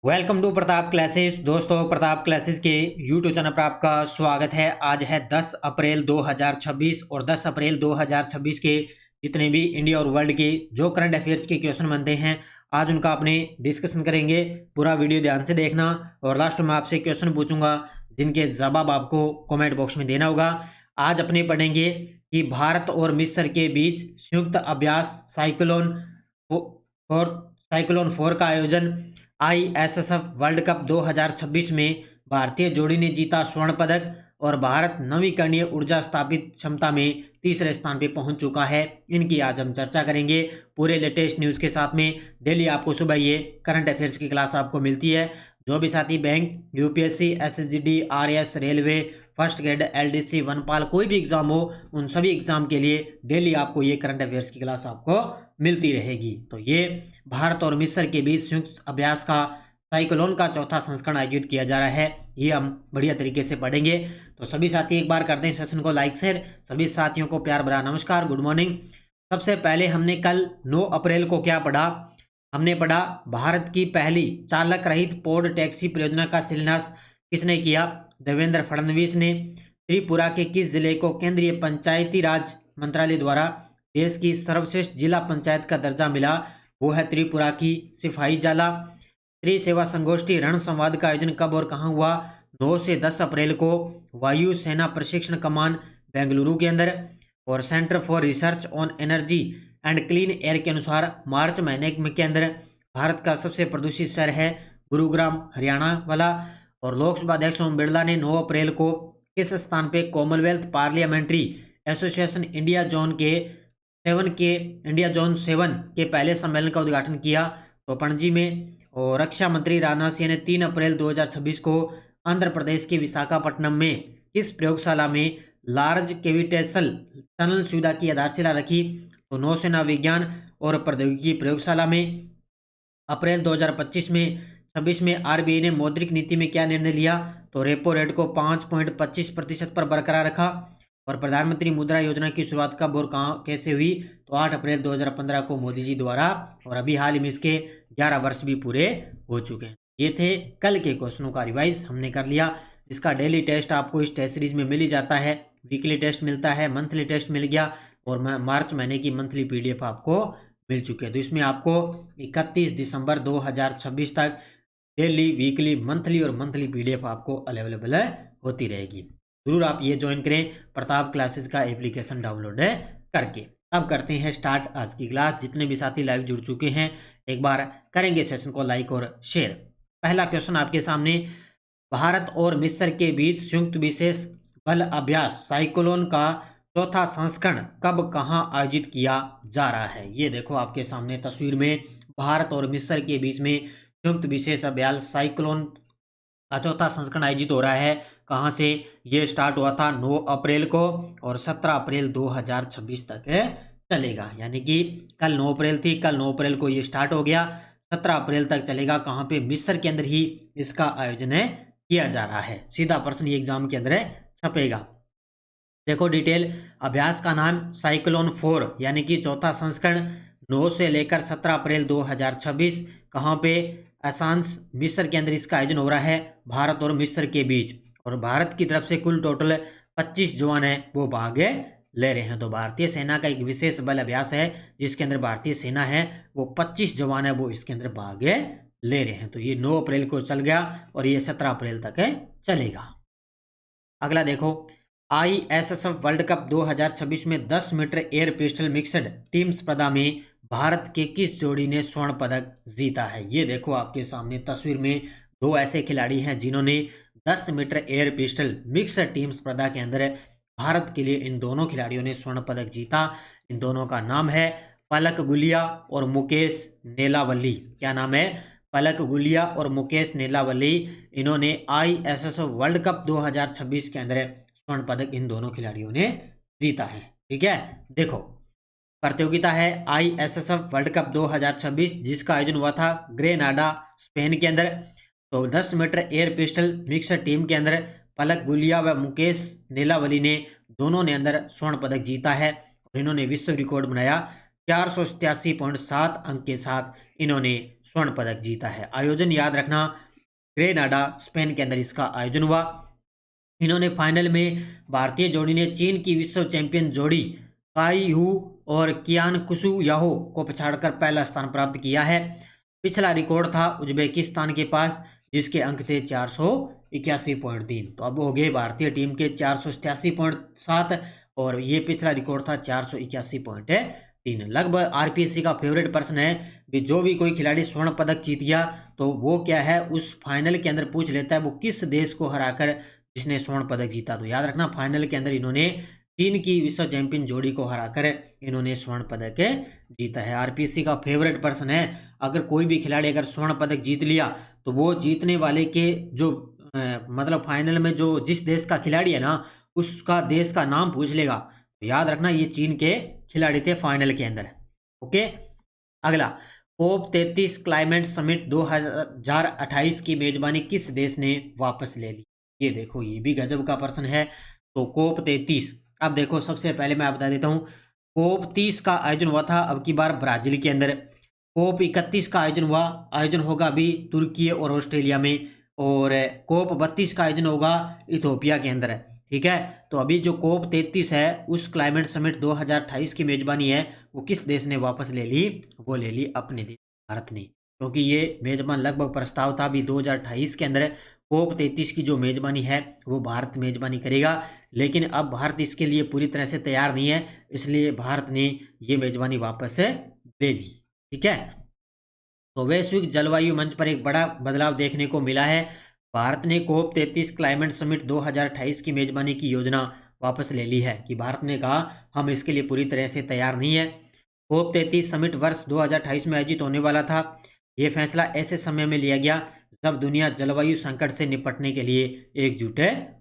Welcome to Pratap classes. दोस्तों, Pratap classes के YouTube channel पर आपका स्वागत है। आज है 10 अप्रैल 2026 और 10 अप्रैल 2026 के जितने भी इंडिया और वर्ल्ड के जो करंट अफेयर्स के क्वेश्चन बनते हैं, आज उनका अपने डिस्कशन करेंगे। पूरा वीडियो ध्यान से देखना और लास्ट में आपसे क्वेश्चन पूछूंगा जिनके जवाब आपको कमेंट बॉक्स में देना होगा। आज अपने पढ़ेंगे कि भारत और मिस्र के बीच संयुक्त अभ्यास साइक्लोन 4 का आयोजन आईएसएसएफ वर्ल्ड कप 2026 में भारतीय जोड़ी ने जीता स्वर्ण पदक और भारत नवीकरणीय ऊर्जा स्थापित क्षमता में तीसरे स्थान पे पहुंच चुका है। इनकी आज हम चर्चा करेंगे पूरे लेटेस्ट न्यूज़ के साथ में। डेली आपको सुबह ये करंट अफेयर्स की क्लास आपको मिलती है। जो भी साथी bank, UPSC, SSGD, RS, railway, first grade, LDC, वनपाल कोई भी एग्जाम हो, उन सभी एग्जाम के लिए डेली आपको ये करंट अफेयर्स की क्लास आपको मिलती रहेगी। तो ये भारत और मिस्र के बीच संयुक्त अभ्यास का साइक्लोन का चौथा संस्करण आयोजित किया जा रहा है। ये हम बढ़िया तरीके से पढ़ेंगे। तो सभी साथी एक बार करते हैं सेशन को लाइक शेयर। सभी साथियों को प्यार भरा नमस्कार, गुड मॉर्निंग। सबसे पहले हमने कल 9 अप्रैल को क्या पढ़ा? हमने पढ़ा भारत की पहली चालक रहित पौड टैक्सी परियोजना का शिलान्यास किसने किया? देवेंद्र फडणवीस ने। त्रिपुरा के किस जिले को केंद्रीय पंचायती राज मंत्रालय द्वारा देश की सर्वश्रेष्ठ जिला पंचायत का दर्जा मिला? वो है त्रिपुरा की सिपाही जाला। त्रिसेवा संगोष्ठी रण संवाद का आयोजन कब और कहाँ हुआ? 9 से 10 अप्रैल को वायु सेना प्रशिक्षण कमान बेंगलुरु के अंदर। और centre for research on energy and clean air के अनुसार मार्च महीने के अंदर भारत का सबसे प्रदूषित शहर है गुरुग्राम, हरियाणा वाला। और लोकसभा अध्यक्ष ओम बिरला ने 9 अप्रैल को किस स्थान पे Commonwealth parliamentary association India zone 7 के पहले सम्मेलन का उद्घाटन किया? तो पणजी में। और रक्षा मंत्री राजनाथ सिंह ने 3 अप्रैल 2026 को आंध्र प्रदेश के विशाखापट्टनम में किस प्रयोगशाला में लार्ज कैविटेशनल टनल सुविधा की आधारशिला रखी? तो नौसेना विज्ञान और प्रौद्योगिकी प्रयोगशाला में। अप्रैल 2026 में आरबीआई ने मौद्रिक नीति में क्या निर्णय लिया? तो रेपो रेट को 5.25% पर बरकरार रखा। और प्रधानमंत्री मुद्रा योजना की शुरुआत कब और कहाँ कैसे हुई? तो 8 अप्रैल 2015 को मोदी जी द्वारा। और अभी हाल ही में इसके 11 वर्ष भी पूरे हो चुके हैं। ये थे कल के क्वेश्चनों का रिवाइज हमने कर लिया। इसका डेली टेस्ट आपको इस टेस्ट सीरीज में मिल ही जाता है। वीकली टेस्ट मिलता है, मंथली टेस्ट मिल गया और मार्च महीने की मंथली पीडीएफ आपको मिल चुकी है। तो इसमें आपको 31 दिसंबर 2026 तक डेली, वीकली, मंथली और मंथली पीडीएफ आपको अवेलेबल होती रहेगी। जरूर आप ये ज्वाइन करें प्रताप क्लासेस का एप्लीकेशन डाउनलोड करके। अब करते हैं स्टार्ट आज की क्लास। जितने भी साथी लाइव जुड़ चुके हैं एक बार करेंगे सेशन को लाइक और शेयर। पहला क्वेश्चन आपके सामने, भारत और मिस्र के बीच संयुक्त विशेष बल अभ्यास साइक्लोन का चौथा संस्करण कब कहां आयोजित किया जा रहा है? ये देखो आपके सामने तस्वीर में भारत और मिस्र के बीच में संयुक्त विशेष अभ्यास साइक्लोन का चौथा संस्करण आयोजित हो रहा है। कहाँ से? ये स्टार्ट हुआ था 9 अप्रैल को और 17 अप्रैल 2026 तक चलेगा। यानी कि कल 9 अप्रैल थी, कल 9 अप्रैल को ये स्टार्ट हो गया, 17 अप्रैल तक चलेगा। कहाँ पे? मिस्र के अंदर ही इसका आयोजन किया जा रहा है। सीधा प्रश्न ये एग्जाम के अंदर छपेगा। देखो डिटेल, अभ्यास का नाम साइक्लोन 4 यानी कि चौथा संस्करण 9 से लेकर 17 अप्रैल 2026 कहाँ पे? असांस मिस्र के अंदर इसका आयोजन हो रहा है भारत और मिस्र के बीच। और भारत की तरफ से कुल टोटल 25 जवान है वो भाग ले रहे हैं। तो भारतीय सेना का एक विशेष बल अभ्यास है जिसके अंदर भारतीय सेना है वो 25 जवान है वो इसके अंदर भाग ले रहे हैं। तो ये 9 अप्रैल को चल गया और ये 17 अप्रैल तक चलेगा। अगला देखो, आईएसएसएफ वर्ल्ड कप 2026 में 10 metre air pistol mixed team स्पर्धा में भारत के किस जोड़ी ने स्वर्ण पदक जीता है? ये देखो आपके सामने तस्वीर में दो ऐसे खिलाड़ी हैं जिन्होंने 10 metre air pistol mixed team स्पर्धा के अंदर भारत के लिए इन दोनों खिलाड़ियों ने स्वर्ण पदक जीता। इन दोनों का नाम है पलक गुलिया और मुकेश नेलावली। क्या नाम है? पलक गुलिया और मुकेश नेलावली। इन्होंने आईएसएसएफ वर्ल्ड कप 2026 के अंदर स्वर्ण पदक इन दोनों खिलाड़ियों ने जीता है। ठीक है, देखो प्रतियोगिता है आईएसएसएफ वर्ल्ड कप 2026 जिसका आयोजन हुआ था ग्रेनाडा, स्पेन के अंदर। तो 10 metre air pistol mixed team के अंदर पलक गुलिया व मुकेश नेलावली ने दोनों ने अंदर स्वर्ण पदक जीता है और इन्होंने विश्व रिकॉर्ड बनाया। 487.7 अंक के साथ इन्होंने स्वर्ण पदक जीता है। आयोजन याद रखना, ग्रेनाडा स्पेन के अंदर इसका आयोजन हुआ। इन्होंने फाइनल में भारतीय जोड़ी ने चीन की विश्व चैंपियन जोड़ी काई हु और कियान कुसु याहो को पछाड़कर पहला स्थान प्राप्त किया है। पिछला रिकॉर्ड था उज्बेकिस्तान के पास, जिसके अंक थे 481.3। तो अब हो गए भारतीय टीम के 487.7 और ये पिछला रिकॉर्ड था 481.3। लगभग आरपीएससी का फेवरेट पर्सन है भी, जो भी कोई खिलाड़ी स्वर्ण पदक जीत गया तो वो क्या है उस फाइनल के अंदर पूछ लेता है वो किस देश को हराकर जिसने स्वर्ण पदक जीता। तो याद रखना फाइनल के अंदर इन्होंने चीन की विश्व चैंपियन जोड़ी को हराकर इन्होंने स्वर्ण पदक जीता है। आरपीएससी का फेवरेट पर्सन है। अगर कोई भी खिलाड़ी अगर स्वर्ण पदक जीत लिया तो वो जीतने वाले के जो मतलब फाइनल में जो जिस देश का खिलाड़ी है ना उसका देश का नाम पूछ लेगा। तो याद रखना ये चीन के खिलाड़ी थे फाइनल के अंदर। ओके, अगला कोप 33 क्लाइमेट समिट 2028 की मेजबानी किस देश ने वापस ले ली। ये देखो ये भी गजब का प्रश्न है। तो कोप 33, अब देखो सबसे पहले मैं बता देता हूँ, कोप 30 का आयोजन हुआ था अब की बार ब्राजील के अंदर। कोप 31 का आयोजन होगा अभी तुर्की और ऑस्ट्रेलिया में। और कोप 32 का आयोजन होगा इथोपिया के अंदर। ठीक है, तो अभी जो कोप 33 है उस क्लाइमेट समिट 2028 की मेजबानी है वो किस देश ने वापस ले ली, वो ले ली अपने देश भारत ने। क्योंकि ये मेजबान लगभग प्रस्ताव था अभी 2028 के अंदर कोप 33 की जो मेजबानी है वो भारत मेजबानी करेगा, लेकिन अब भारत इसके लिए पूरी तरह से तैयार नहीं है, इसलिए भारत ने ये मेजबानी वापस ले ली। ठीक है, तो वैश्विक जलवायु मंच पर एक बड़ा बदलाव देखने को मिला है। भारत ने कोप 33 क्लाइमेट समिट 2028 की मेजबानी की योजना वापस ले ली है कि भारत ने कहा हम इसके लिए पूरी तरह से तैयार नहीं है। कोप 33 समिट वर्ष 2028 में आयोजित होने वाला था। ये फैसला ऐसे समय में लिया गया जब दुनिया जलवायु संकट से निपटने के लिए एकजुट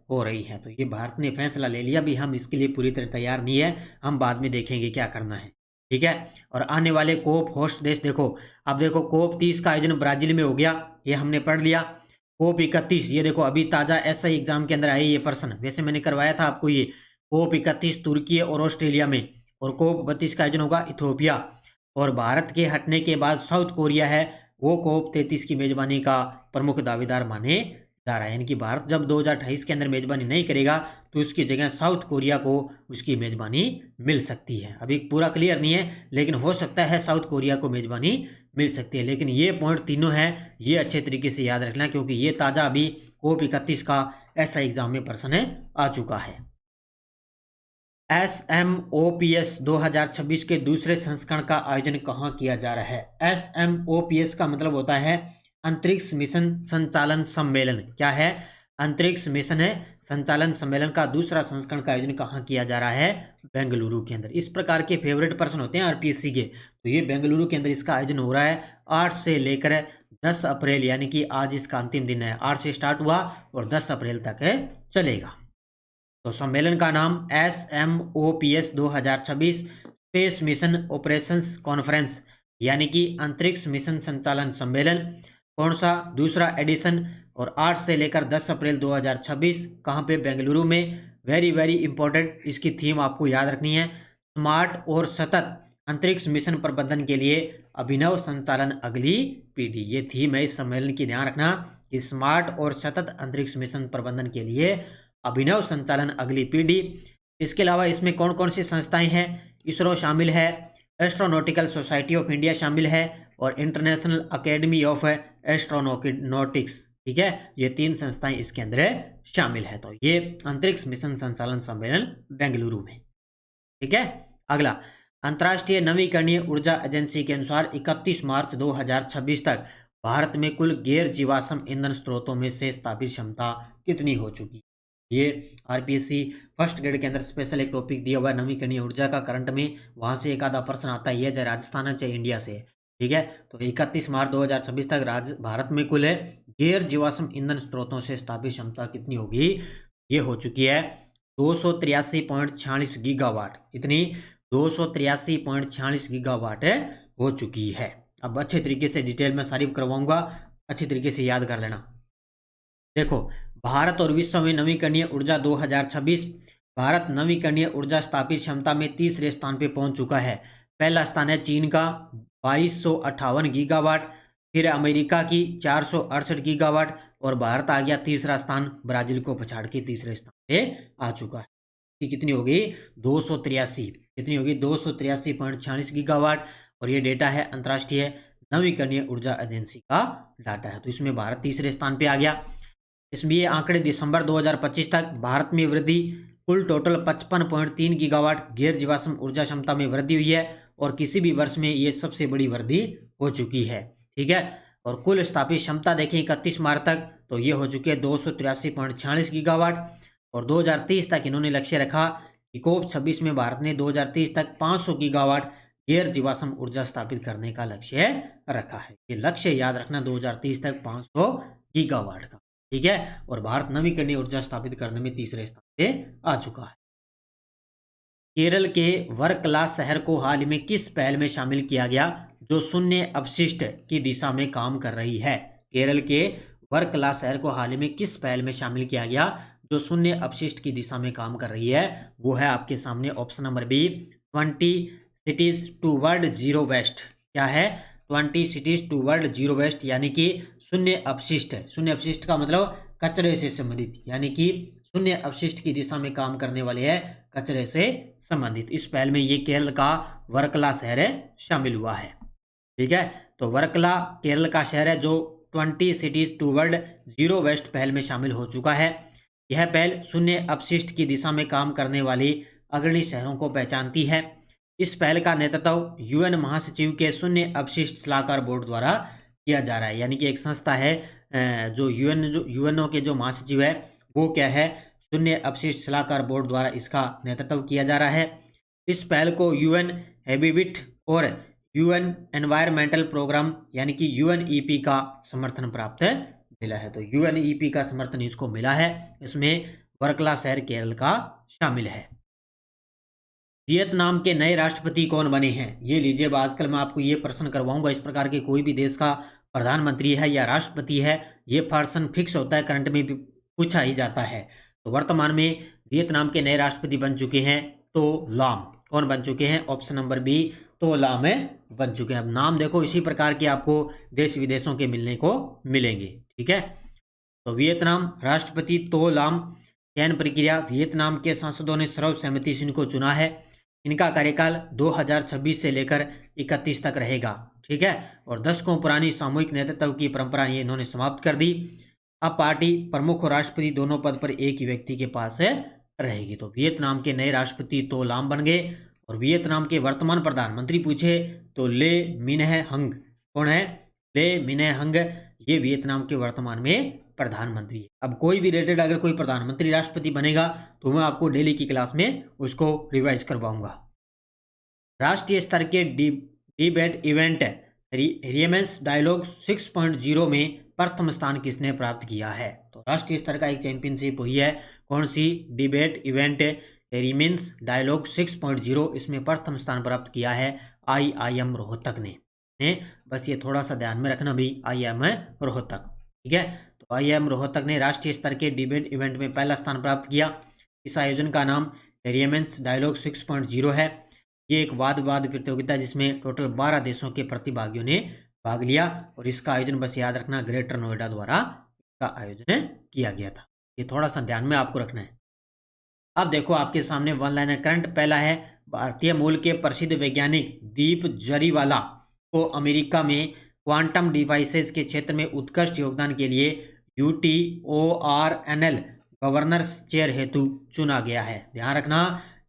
हो रही है। तो ये भारत ने फैसला ले लिया भी हम इसके लिए पूरी तरह तैयार नहीं है, हम बाद में देखेंगे क्या करना है। ठीक है, और आने वाले कोप होस्ट देश देखो, अब देखो कोप 30 का आयोजन ब्राजील में हो गया, ये हमने पढ़ लिया। कोप 31, ये देखो अभी ताज़ा एसआई एग्जाम के अंदर आए ये प्रश्न, वैसे मैंने करवाया था आपको ये। कोप 31 तुर्की और ऑस्ट्रेलिया में। और कोप 32 का आयोजन होगा इथोपिया। और भारत के हटने के बाद साउथ कोरिया है वो कोप 33 की मेजबानी का प्रमुख दावेदार माने जा रहा है। यानी कि भारत जब 2028 के अंदर मेजबानी नहीं करेगा तो उसकी जगह साउथ कोरिया को उसकी मेजबानी मिल सकती है। अभी पूरा क्लियर नहीं है, लेकिन हो सकता है साउथ कोरिया को मेजबानी मिल सकती है। लेकिन ये पॉइंट तीनों हैं, ये अच्छे तरीके से याद रखना क्योंकि ये ताज़ा अभी कोप 31 का ऐसा एग्जाम में प्रश्न आ चुका है। SMOPS 2026 के दूसरे संस्करण का आयोजन कहाँ किया जा रहा है। SMOPS का मतलब होता है अंतरिक्ष मिशन संचालन सम्मेलन। क्या है, अंतरिक्ष मिशन है संचालन सम्मेलन का दूसरा संस्करण का आयोजन कहाँ किया जा रहा है, बेंगलुरु के अंदर। इस प्रकार के फेवरेट प्रश्न होते हैं आरपीएससी के, तो ये बेंगलुरु के अंदर इसका आयोजन हो रहा है 8 से लेकर 10 अप्रैल, यानी कि आज इसका अंतिम दिन है। 8 से स्टार्ट हुआ और 10 अप्रैल तक चलेगा। तो सम्मेलन का नाम SMOPS 2026 space mission operations conference, यानी कि अंतरिक्ष मिशन संचालन सम्मेलन। कौन सा, दूसरा एडिशन। और 8 से लेकर 10 अप्रैल 2026 कहाँ पे, बेंगलुरु में। वेरी वेरी इंपॉर्टेंट, इसकी थीम आपको याद रखनी है, स्मार्ट और सतत अंतरिक्ष मिशन प्रबंधन के लिए अभिनव संचालन अगली पीढ़ी। ये थीम है इस सम्मेलन की, ध्यान रखना कि स्मार्ट और सतत अंतरिक्ष मिशन प्रबंधन के लिए अभिनव संचालन अगली पीढ़ी। इसके अलावा इसमें कौन कौन सी संस्थाएं हैं, इसरो शामिल है, एस्ट्रोनॉटिकल सोसाइटी ऑफ इंडिया शामिल है और इंटरनेशनल अकेडमी ऑफ एस्ट्रोनॉटिक्स। ठीक है, ये 3 संस्थाएं इसके अंदर शामिल है। तो ये अंतरिक्ष मिशन संचालन सम्मेलन बेंगलुरु में। ठीक है, अगला अंतर्राष्ट्रीय नवीकरणीय ऊर्जा एजेंसी के अनुसार 31 मार्च 2026 तक भारत में कुल गैर जीवाश्म ईंधन स्रोतों में से स्थापित क्षमता कितनी हो चुकी। ये आरपीएससी फर्स्ट ग्रेड के अंदर स्पेशल एक टॉपिक दिया हुआ है नवीकरणीय ऊर्जा का, करंट में वहां से एक आधा प्रश्न आता ही है, चाहे राजस्थान है चाहे इंडिया से। ठीक है, तो 31 मार्च 2026 तक भारत में कुल गैर जीवाश्म ईंधन स्रोतों से स्थापित क्षमता कितनी होगी, ये हो चुकी है 283.46 गीगावाट। इतनी 283.46 गीगावाट हो चुकी है। अब अच्छे तरीके से डिटेल में सारी करवाऊंगा, अच्छे तरीके से याद कर लेना। देखो, भारत और विश्व में नवीकरणीय ऊर्जा 2026, भारत नवीकरणीय ऊर्जा स्थापित क्षमता में तीसरे स्थान पे पहुंच चुका है। पहला स्थान है चीन का 2258 गीगावाट, फिर अमेरिका की 468 गीगावाट और भारत आ गया तीसरा स्थान, ब्राजील को पछाड़ के तीसरे स्थान पे आ चुका है। कि कितनी हो गई 283, कितनी होगी 283.46 गीगावाट। और ये डेटा है अंतर्राष्ट्रीय नवीकरणीय ऊर्जा एजेंसी का डाटा है। तो इसमें भारत तीसरे स्थान पे आ गया। इसमें ये आंकड़े दिसंबर 2025 तक भारत में वृद्धि कुल टोटल 55.3 गीगावाट गैर जीवाश्म ऊर्जा क्षमता में वृद्धि हुई है और किसी भी वर्ष में ये सबसे बड़ी वृद्धि हो चुकी है। ठीक है। और कुल स्थापित क्षमता देखें 31 मार्च तक तो ये हो चुकी है 283.46 गीगावाट। और 2030 तक इन्होंने लक्ष्य रखा कि COP 26 में भारत ने 2030 तक 500 गीगावाट गैर जीवाश्म ऊर्जा स्थापित करने का लक्ष्य रखा है। ये लक्ष्य याद रखना 2030 तक 500 गीगावाट का। ठीक है। और भारत नवीकरणीय ऊर्जा स्थापित करने में तीसरे स्थान पे आ चुका है। केरल के वर्कला शहर को हाल ही में किस पहल में शामिल किया गया जो शून्य अपशिष्ट की दिशा में काम कर रही है? केरल के वर्कला शहर को हाल ही में किस पहल में शामिल किया गया जो शून्य अपशिष्ट की दिशा में काम कर रही है? वो है आपके सामने option number B 20 cities toward zero waste. क्या है? 20 सिटीज टूवर्ड जीरो वेस्ट, यानी कि शून्य अपशिष्ट। शून्य अपशिष्ट का मतलब कचरे से संबंधित, यानी कि शून्य अपशिष्ट की दिशा में काम करने वाले है कचरे से संबंधित। इस पहल में ये केरल का वर्कला शहर शामिल हुआ है। ठीक है। तो वर्कला केरल का शहर है जो 20 सिटीज टूवर्ड जीरो वेस्ट पहल में शामिल हो चुका है। यह पहल शून्य अपशिष्ट की दिशा में काम करने वाली अग्रणी शहरों को पहचानती है। इस पहल का नेतृत्व UN महासचिव के शून्य अपशिष्ट सलाहकार बोर्ड द्वारा किया जा रहा है। यानी कि एक संस्था है जो यूएनओ के जो महासचिव है वो क्या है, शून्य अपशिष्ट सलाहकार बोर्ड द्वारा इसका नेतृत्व किया जा रहा है। इस पहल को UN हैबिबिट और UN एनवायरमेंटल प्रोग्राम यानी कि UNEP का समर्थन प्राप्त मिला है। तो UNEP का समर्थन इसको मिला है। इसमें वर्कला शहर केरल का शामिल है। वियतनाम के नए राष्ट्रपति कौन बने हैं? ये लीजिए, आजकल मैं आपको ये प्रश्न करवाऊंगा। इस प्रकार के कोई भी देश का प्रधानमंत्री है या राष्ट्रपति है, ये पर्सन फिक्स होता है, करंट में भी पूछा ही जाता है। तो वर्तमान में वियतनाम के नए राष्ट्रपति बन चुके हैं तो लाम। कौन बन चुके हैं? ऑप्शन नंबर बी तो लाम बन चुके हैं। अब नाम देखो, इसी प्रकार के आपको देश विदेशों के मिलने को मिलेंगे। ठीक है। तो वियतनाम राष्ट्रपति तो लाम। चयन प्रक्रिया, वियतनाम के सांसदों ने सर्वसम्मति से इनको चुना है। इनका कार्यकाल 2026 से लेकर 31 तक रहेगा। ठीक है। और दशकों पुरानी सामूहिक नेतृत्व की परंपरा ये इन्होंने समाप्त कर दी। अब पार्टी प्रमुख और राष्ट्रपति दोनों पद पर एक ही व्यक्ति के पास रहेगी। तो वियतनाम के नए राष्ट्रपति तो लाम बन गए। और वियतनाम के वर्तमान प्रधानमंत्री पूछे तो ले मिन्ह हंग। कौन है? ले मिन्ह हंग। ये वियतनाम के वर्तमान में प्रधानमंत्री है। अब कोई भी रिलेटेड अगर कोई प्रधानमंत्री राष्ट्रपति बनेगा तो मैं आपको डेली की क्लास में उसको रिवाइज करवाऊंगा। राष्ट्रीय स्तर के डिबेट इवेंट रियमेंस डायलॉग 6.0 में प्रथम स्थान किसने प्राप्त किया है? तो राष्ट्रीय स्तर का एक चैंपियनशिप हुई है। कौन सी? डिबेट इवेंट रियमेंस डायलॉग 6.0। इसमें प्रथम स्थान प्राप्त किया है IIM रोहतक ने। बस ये थोड़ा सा ध्यान में रखना भी, IIM रोहतक। ठीक है। तो IIM रोहतक ने राष्ट्रीय स्तर के डिबेट इवेंट में पहला स्थान प्राप्त किया। इस आयोजन का नाम रियमेंस डायलॉग 6.0 है। ये एक वाद विवाद प्रतियोगिता जिसमें टोटल 12 देशों के प्रतिभागियों ने भाग लिया। और इसका आयोजन बस याद रखना ग्रेटर नोएडा द्वारा इसका आयोजन किया गया था। ये थोड़ा सा ध्यान में आपको रखना है। अब देखो आपके सामने वन लाइनर करंट। पहला है, भारतीय मूल के प्रसिद्ध वैज्ञानिक दीप जरीवाला को अमेरिका में क्वांटम डिवाइसेस के क्षेत्र में उत्कृष्ट योगदान के लिए UTORNL गवर्नर्स चेयर हेतु चुना गया है। ध्यान रखना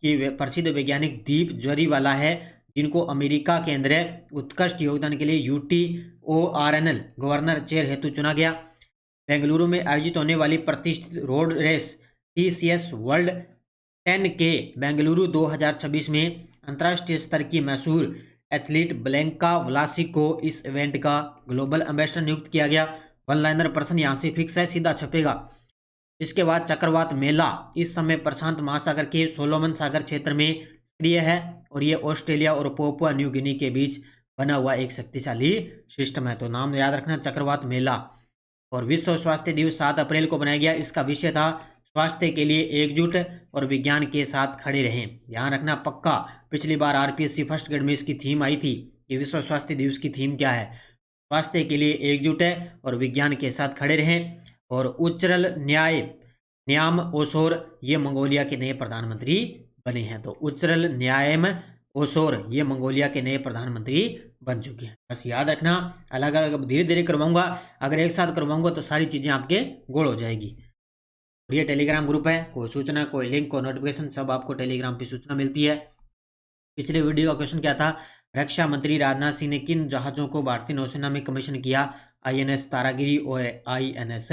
कि प्रसिद्ध वैज्ञानिक दीप जरीवाला है जिनको अमेरिका के अंदर उत्कृष्ट योगदान के लिए UTORNL गवर्नर चेयर हेतु चुना गया। बेंगलुरु में आयोजित होने वाली प्रतिष्ठित road race TCS world 10K Bengaluru 2026 में अंतर्राष्ट्रीय स्तर की मशहूर एथलीट ब्लैंका व्लासिक को इस इवेंट का ग्लोबल एम्बेसडर नियुक्त किया गया। वन लाइनर प्रश्न यहाँ से फिक्स है, सीधा छपेगा। इसके बाद चक्रवात मेला इस समय प्रशांत महासागर के सोलोमन सागर क्षेत्र में सक्रिय है और ये ऑस्ट्रेलिया और पापुआ न्यू गिनी के बीच बना हुआ एक शक्तिशाली सिस्टम है। तो नाम याद रखना, चक्रवात मेला। और विश्व स्वास्थ्य दिवस 7 अप्रैल को बनाया गया। इसका विषय था स्वास्थ्य के लिए एकजुट और विज्ञान के साथ खड़े रहें। ध्यान रखना पक्का, पिछली बार RPSC फर्स्ट ग्रेड में इसकी थीम आई थी कि विश्व स्वास्थ्य दिवस की थीम क्या है, स्वास्थ्य के लिए एकजुट है और विज्ञान के साथ खड़े रहें। और उच्चरल न्याम ओसोर ये मंगोलिया के नए प्रधानमंत्री बने हैं। तो उच्चरल न्यायम ओसोर ये मंगोलिया के नए प्रधानमंत्री बन चुके हैं। बस याद रखना, अलग अलग धीरे धीरे करवाऊंगा, अगर एक साथ करवाऊंगा तो सारी चीज़ें आपके गोल हो जाएगी। और ये टेलीग्राम ग्रुप है, कोई सूचना, कोई लिंक, कोई नोटिफिकेशन सब आपको टेलीग्राम पे सूचना मिलती है। पिछले वीडियो का क्वेश्चन क्या था, रक्षा मंत्री राजनाथ सिंह ने किन जहाजों को भारतीय नौसेना में कमीशन किया? INS तारागिरी और INS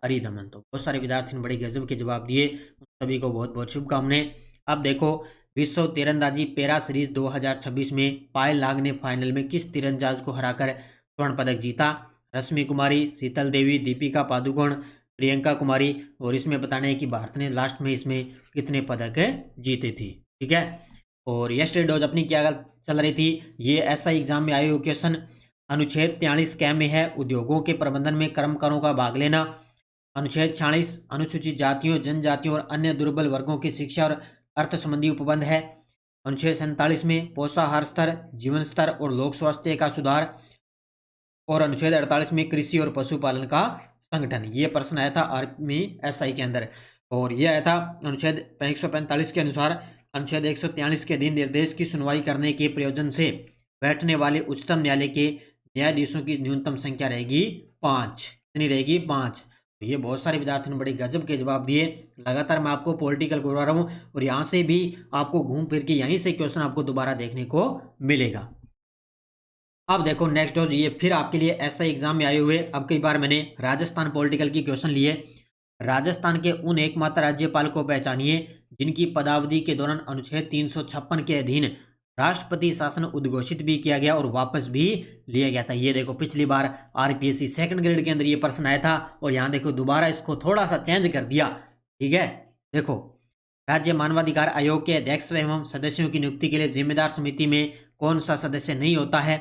अरिदमन। तो बहुत सारे विद्यार्थी ने बड़े गजब के जवाब दिए, सभी को बहुत बहुत शुभकामनाएं। अब देखो, विश्व तीरंदाजी पैरा सीरीज 2026 में पायल नाग ने फाइनल में किस तीरंदाज को हराकर स्वर्ण पदक जीता? रश्मि कुमारी, शीतल देवी, दीपिका पादुकोण, प्रियंका कुमारी। और इसमें बताना है कि भारत ने लास्ट में इसमें कितने पदक जीते थे। ठीक है। और यस्टरडे डोज अपनी क्या चल रही थी, ये SI एग्जाम में आए हुए क्वेश्चन। अनुच्छेद 43 कैम में है, उद्योगों के प्रबंधन में कर्मकारों का भाग लेना। अनुच्छेद 46 अनुसूचित जातियों, जनजातियों और अन्य दुर्बल वर्गों की शिक्षा और अर्थ संबंधी उपबंध है। अनुच्छेद 47 में पोषाहार स्तर, जीवन स्तर और लोक स्वास्थ्य का सुधार। और अनुच्छेद 48 में कृषि और पशुपालन का संगठन। ये प्रश्न आया था आर्मी SI के अंदर। और यह आया था अनुच्छेद 145 के अनुसार, अनुच्छेद 143 के अधीन निर्देश की सुनवाई करने के प्रयोजन से बैठने वाले उच्चतम न्यायालय के न्यायाधीशों की न्यूनतम संख्या रहेगी 5। कितनी रहेगी? 5। तो ये बहुत सारे विद्यार्थियों ने बड़े गजब के जवाब दिए। लगातार मैं आपको पॉलिटिकल करवा रहा हूँ और यहाँ से भी आपको घूम फिर के यहीं से क्वेश्चन आपको दोबारा देखने को मिलेगा। अब देखो नेक्स्ट डोज, ये फिर आपके लिए SI एग्जाम में आए हुए, अब कई बार मैंने राजस्थान पॉलिटिकल की क्वेश्चन लिए। राजस्थान के उन एकमात्र राज्यपाल को पहचानिए जिनकी पदावधि के दौरान अनुच्छेद 356 के अधीन राष्ट्रपति शासन उद्घोषित भी किया गया और वापस भी लिया गया था। ये देखो, पिछली बार RPSC सेकंड ग्रेड के अंदर ये प्रश्न आया था और यहाँ देखो दोबारा इसको थोड़ा सा चेंज कर दिया। ठीक है। देखो, राज्य मानवाधिकार आयोग के अध्यक्ष एवं सदस्यों की नियुक्ति के लिए जिम्मेदार समिति में कौन सा सदस्य नहीं होता है?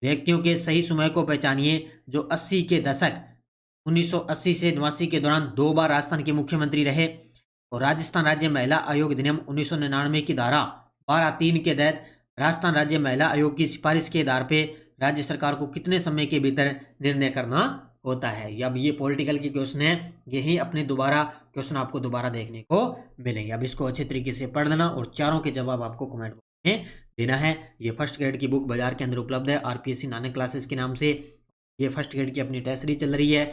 व्यक्तियों के सही समय को पहचानिए जो 80 के दशक 1980 से 89 के दौरान 2 बार राजस्थान के मुख्यमंत्री रहे। और राजस्थान राज्य महिला आयोग अधिनियम 1999 की धारा 12(3) के तहत राजस्थान राज्य महिला आयोग की सिफारिश के आधार पे राज्य सरकार को कितने समय के भीतर निर्णय करना होता है? अब ये पॉलिटिकल के क्वेश्चन है, यही अपने दोबारा क्वेश्चन आपको दोबारा देखने को मिलेंगे। अब इसको अच्छे तरीके से पढ़ लेना और चारों के जवाब आपको कमेंट में देना है। ये फर्स्ट ग्रेड की बुक बाजार के अंदर उपलब्ध है, RPSC नानक क्लासेस के नाम से। ये फर्स्ट ग्रेड की अपनी टेस्ट सीरीज चल रही है,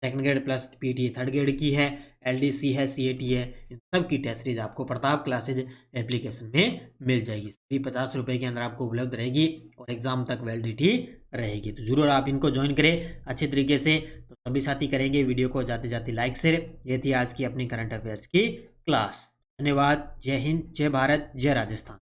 second grade plus PTE third grade की है, LDC है, CAT है, इन सब की टेस्ट सीरीज आपको प्रताप क्लासेज एप्लीकेशन में मिल जाएगी। सभी 50 रुपये के अंदर आपको उपलब्ध रहेगी और एग्जाम तक वैलिडिटी रहेगी। तो जरूर आप इनको ज्वाइन करें अच्छे तरीके से। तो सभी साथी करेंगे वीडियो को जाते जाते लाइक शेयर। ये थी आज की अपनी करंट अफेयर्स की क्लास। धन्यवाद। जय हिंद, जय भारत, जय राजस्थान।